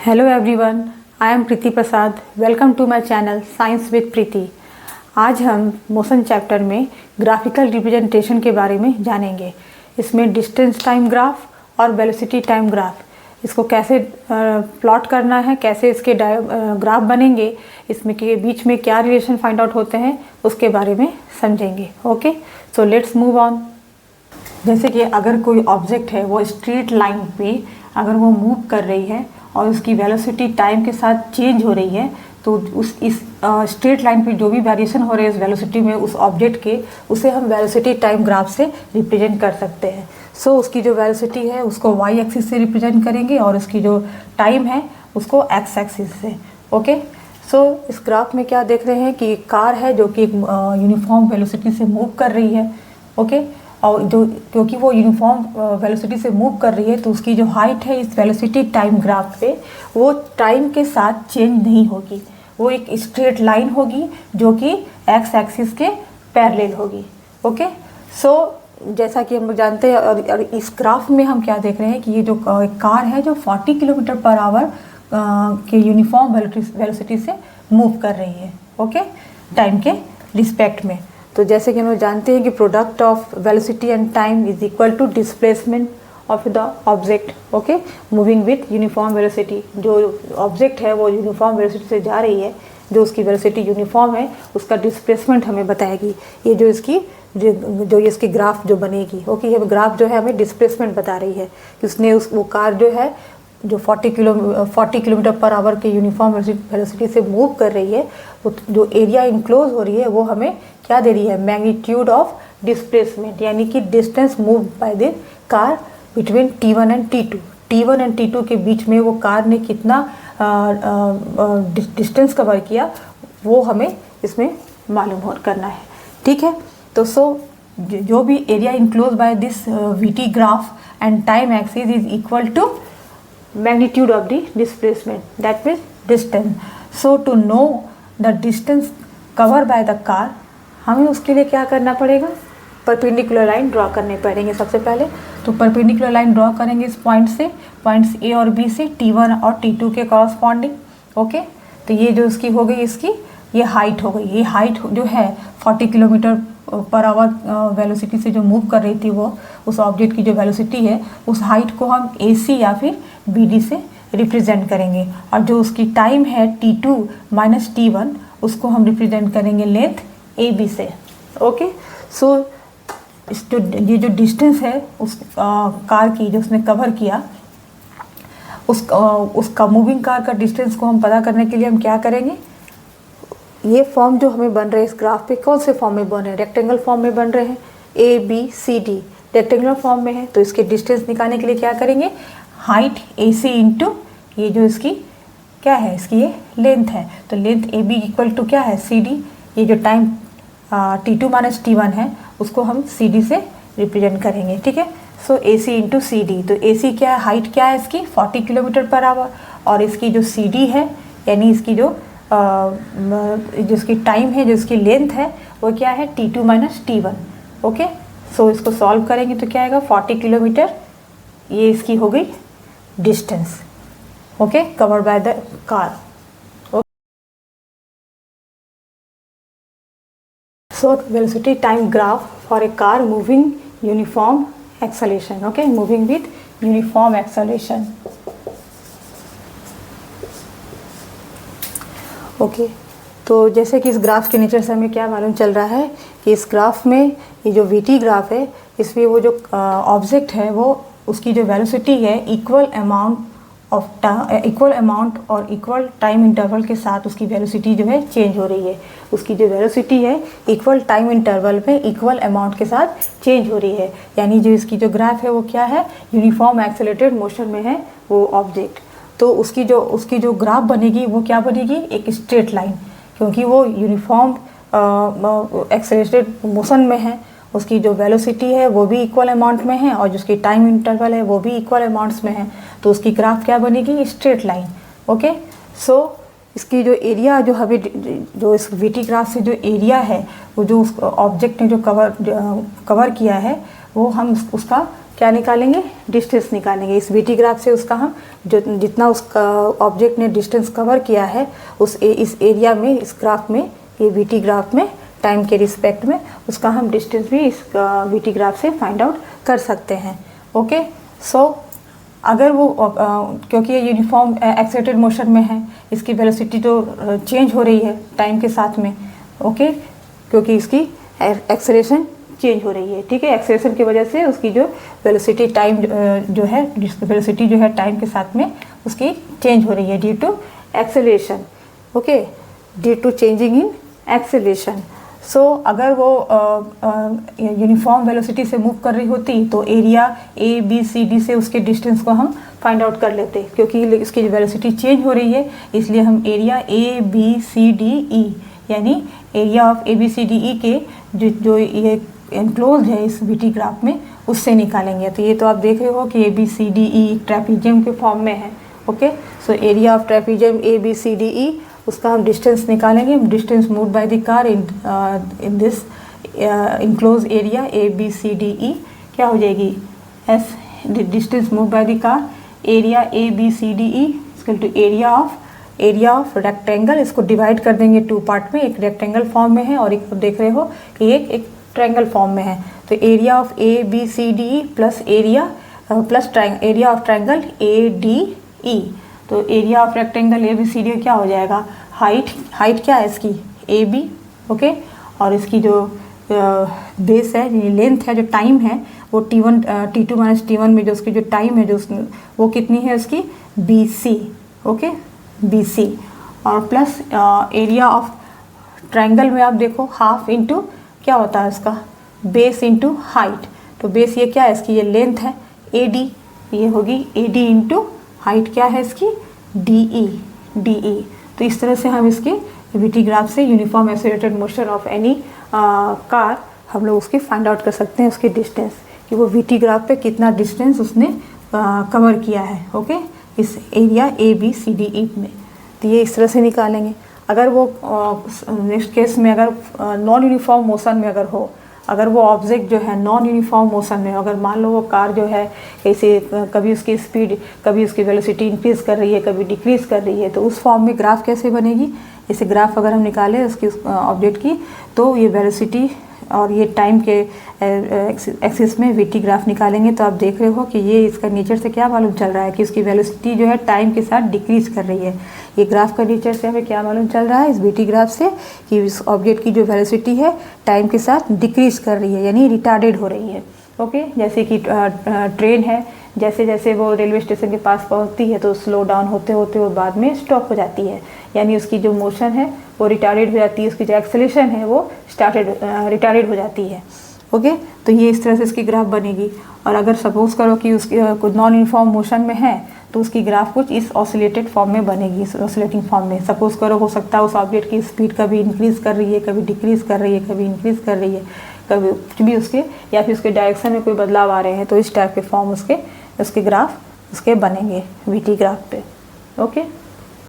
Hello everyone, I am Preeti Prasad. Welcome to my channel science with Preeti. आज हम motion chapter में graphical representation के बारे में जानेंगे। इसमें डिस्टेंस टाइम ग्राफ और वेलोसिटी टाइम ग्राफ, इसको कैसे प्लॉट करना है, कैसे इसके ग्राफ बनेंगे, इसमें के बीच में क्या रिलेशन फाइंड आउट होते हैं, उसके बारे में समझेंगे। Okay, so let's move on. जैसे कि अगर कोई ऑब्जेक्ट है वो स्ट्रेट लाइन पे अगर वो मूव कर रही है और उसकी वेलोसिटी टाइम के साथ चेंज हो रही है, तो इस स्ट्रेट लाइन पे जो भी वेरिएशन हो रही है इस वेलोसिटी में उस ऑब्जेक्ट के, उसे हम वेलोसिटी टाइम ग्राफ से रिप्रेजेंट कर सकते हैं। सो उसकी जो वेलोसिटी है उसको वाई एक्सिस से रिप्रेजेंट करेंगे और उसकी जो टाइम है उसको एक्स एक्सिस से। ओके, सो इस ग्राफ में क्या देख रहे हैं कि एक कार है जो कि एक यूनिफॉर्म वेलोसिटी से मूव कर रही है। ओके, और जो क्योंकि वो यूनिफॉर्म वेलोसिटी से मूव कर रही है तो उसकी जो हाइट है इस वेलोसिटी टाइम ग्राफ पे वो टाइम के साथ चेंज नहीं होगी, वो एक स्ट्रेट लाइन होगी जो कि एक्स एक्सिस के पैरेलल होगी। ओके, सो जैसा कि हम लोग जानते हैं और इस ग्राफ में हम क्या देख रहे हैं कि ये जो कार है जो 40 किलोमीटर पर आवर के यूनिफॉर्म वेलोसिटी से मूव कर रही है। ओके, टाइम के रिस्पेक्ट में। तो जैसे कि हम लोग जानते हैं कि product of velocity and time is equal to displacement of the object. Okay, moving with uniform velocity. जो ऑब्जेक्ट है वो यूनिफॉर्म वेलोसिटी से जा रही है, जो उसकी वेलोसिटी यूनिफॉर्म है उसका डिस्प्लेसमेंट हमें बताएगी। ये जो इसकी ग्राफ जो बनेगी, ओके, ये ग्राफ जो है हमें डिस्प्लेसमेंट बता रही है कि उसने वो कार जो है जो 40 किलोमीटर पर आवर के यूनिफॉर्म वेलोसिटी से मूव कर रही है, वो जो एरिया इनक्लोज हो रही है वो हमें क्या दे रही है, मैग्नीट्यूड ऑफ डिस्प्लेसमेंट, यानी कि distance move by the car between T1 and T2। T1 and T2 के बीच में वो कार ने कितना डिस्टेंस कवर किया वो हमें इसमें मालूम करना है। ठीक है, तो जो भी area enclose by this VT graph and time axis is equal to magnitude of the displacement, that means distance. So to know the distance covered by the car, हमें उसके लिए क्या करना पड़ेगा, परपेंडिकुलर लाइन ड्रॉ करने पड़ेंगे। सबसे पहले तो परपेंडिकुलर लाइन ड्रॉ करेंगे इस पॉइंट से, पॉइंट्स A और B से, T1 और T2 के कॉरस्पॉन्डिंग। ओके, तो ये जो इसकी हो गई, इसकी ये हाइट हो गई। ये हाइट जो है 40 किलोमीटर पर आवर वेलोसिटी से जो मूव कर रही थी वो उस ऑब्जेक्ट की जो वेलोसिटी है उस हाइट को हम AC या फिर BD से रिप्रेजेंट करेंगे। और जो उसकी टाइम है T2 माइनस T1 उसको हम रिप्रेजेंट करेंगे लेंथ AB से। ओके, सो ये जो डिस्टेंस है उस कार की जो उसने कवर किया, उसका मूविंग कार का डिस्टेंस को हम पता करने के लिए हम क्या करेंगे, ये फॉर्म जो हमें बन रहे हैं इस ग्राफ पे कौन से फॉर्म में बन रहे हैं, रेक्टेंगल फॉर्म में बन रहे हैं। ABCD रेक्टेंगुलर फॉर्म में है, तो इसके डिस्टेंस निकालने के लिए क्या करेंगे, हाइट AC इंटू ये जो इसकी क्या है, इसकी ये लेंथ है, तो लेंथ AB इक्वल टू क्या है, CD। ये जो टाइम T2 माइनस T1 है उसको हम CD से रिप्रेजेंट करेंगे। ठीक है, सो AC इंटू CD। तो AC क्या है, हाइट क्या है इसकी 40 किलोमीटर पर आवर, और इसकी जो CD है यानी इसकी जो जिसकी टाइम है, जो इसकी लेंथ है वो क्या है, T2 माइनस T1। ओके, सो इसको सॉल्व करेंगे तो क्या आएगा, 40 किलोमीटर, ये इसकी हो गई distance. Okay, covered by the car. So velocity time graph for a car moving uniform acceleration. Okay, moving with uniform acceleration. Okay, तो जैसे कि इस ग्राफ के नेचर से हमें क्या मालूम चल रहा है कि इस ग्राफ में ये जो VT ग्राफ है इसमें वो जो ऑब्जेक्ट है वो उसकी जो वेलोसिटी है इक्वल अमाउंट और इक्वल टाइम इंटरवल के साथ उसकी वेलोसिटी जो है चेंज हो रही है। उसकी जो वेलोसिटी है इक्वल टाइम इंटरवल में इक्वल अमाउंट के साथ चेंज हो रही है, यानी जो इसकी जो ग्राफ है वो क्या है, यूनिफॉर्म एक्सेलरेटेड मोशन में है वो ऑब्जेक्ट। तो उसकी जो ग्राफ बनेगी वो क्या बनेगी, एक स्ट्रेट लाइन, क्योंकि वो यूनिफॉर्म एक्सेलरेटेड मोशन में है। उसकी जो वेलोसिटी है वो भी इक्वल अमाउंट में है और जो उसकी टाइम इंटरवल है वो भी इक्वल अमाउंट्स में है, तो उसकी ग्राफ क्या बनेगी, स्ट्रेट लाइन। ओके, सो इसकी जो एरिया जो हमें जो इस VT ग्राफ से जो एरिया है वो जो उस ऑब्जेक्ट ने जो कवर किया है वो हम उसका क्या निकालेंगे, डिस्टेंस निकालेंगे। इस वीटी ग्राफ से उसका हम जो जितना उसका ऑब्जेक्ट ने डिस्टेंस कवर किया है इस एरिया में, इस ग्राफ में, ये वीटी ग्राफ में टाइम के रिस्पेक्ट में, उसका हम डिस्टेंस भी इस वीटी ग्राफ से फाइंड आउट कर सकते हैं। ओके, सो अगर वो क्योंकि ये यूनिफॉर्म एक्सेलरेटेड मोशन में है, इसकी वेलोसिटी तो चेंज हो रही है टाइम के साथ में। ओके, क्योंकि इसकी एक्सेलरेशन चेंज हो रही है, ठीक है। एक्सेलरेशन की वजह से उसकी जो वेलोसिटी टाइम जो है, वेलोसिटी जो है टाइम के साथ में उसकी चेंज हो रही है due to acceleration. Okay, due to changing in acceleration. So अगर वो यूनिफॉर्म वेलोसिटी से मूव कर रही होती तो area A B C D से उसके डिस्टेंस को हम फाइंड आउट कर लेते। क्योंकि इसकी वेलोसिटी चेंज हो रही है, इसलिए हम area A B C D E यानी area of A B C D E के जो ये एनक्लोज है इस वीटी ग्राफ में, उससे निकालेंगे। तो ये तो आप देख रहे हो कि A B C D E trapezium के फॉर्म में है। Okay, so area of trapezium A B C D E, उसका हम डिस्टेंस निकालेंगे। Distance move by the car in this enclose area A B C D E क्या हो जाएगी, as distance move by the car area A B C D E equal to area of rectangle. इसको divide कर देंगे two part में, एक rectangle form में है और एक देख रहे हो कि एक ट्रायंगल फॉर्म में है। तो area of A B C D E plus area of triangle A D E. तो area of rectangle A B C D क्या हो जाएगा, हाइट क्या है इसकी ए बी। ओके, और इसकी जो बेस है, लेंथ है, जो टाइम है वो T1 T2 माइनस T1 में जो उसकी जो टाइम है वो कितनी है उसकी BC। ओके, BC और प्लस एरिया ऑफ ट्रायंगल में आप देखो हाफ इंटू क्या होता है उसका बेस इंटू हाइट। तो बेस ये क्या है इसकी, ये लेंथ है AD, ये होगी AD इंटू हाइट क्या है इसकी DE। तो इस तरह से हम इसके वीटी ग्राफ से uniform accelerated motion of any car हम लोग उसकी फाइंड आउट कर सकते हैं, उसकी डिस्टेंस, कि वो वीटी ग्राफ पे कितना डिस्टेंस उसने कवर किया है। ओके, इस एरिया ABCDE में। तो ये इस तरह से निकालेंगे। अगर वो नेक्स्ट केस में अगर नॉन यूनिफॉर्म मोशन में अगर वो ऑब्जेक्ट जो है नॉन यूनिफॉर्म मोशन में, अगर मान लो वो कार जो है ऐसे कभी उसकी स्पीड, कभी उसकी वेलोसिटी इंक्रीज़ कर रही है, कभी डिक्रीज़ कर रही है, तो उस फॉर्म में ग्राफ कैसे बनेगी। ऐसे ग्राफ अगर हम निकालें उसकी ऑब्जेक्ट की, तो ये वेलोसिटी और ये टाइम के एक्सिस में वीटी ग्राफ निकालेंगे। तो आप देख रहे हो कि ये इसका नेचर से क्या मालूम चल रहा है कि उसकी वेलोसिटी जो है टाइम के साथ डिक्रीज़ कर रही है। ये ग्राफ का नेचर से हमें क्या मालूम चल रहा है इस वीटी ग्राफ से, कि इस ऑब्जेक्ट की जो वेलोसिटी है टाइम के साथ डिक्रीज़ कर रही है, यानी रिटार्डेड हो रही है। ओके, जैसे कि ट्रेन है, जैसे जैसे वो रेलवे स्टेशन के पास पहुंचती है तो स्लो डाउन होते होते वो बाद में स्टॉप हो जाती है, यानी उसकी जो मोशन है वो रिटार्डेड हो जाती है, उसकी जो एक्सेलरेशन है वो रिटार्डेड हो जाती है। ओके, तो ये इस तरह से इसकी ग्राफ बनेगी। और अगर सपोज़ करो कि उसकी कुछ नॉन यूनिफॉर्म मोशन में है तो उसकी ग्राफ कुछ इस ऑसिलेटेड फॉर्म में बनेगी, इस ऑसिलेटिंग फॉर्म में। सपोज़ करो हो सकता है उस ऑब्जेक्ट की स्पीड कभी इंक्रीज़ कर रही है, कभी डिक्रीज़ कर रही है, कभी इंक्रीज़ कर रही है, कभी कुछ भी उसके, या फिर उसके डायरेक्शन में कोई बदलाव आ रहे हैं, तो इस टाइप के फॉर्म उसके ग्राफ उसके बनेंगे वीटी ग्राफ पे। ओके।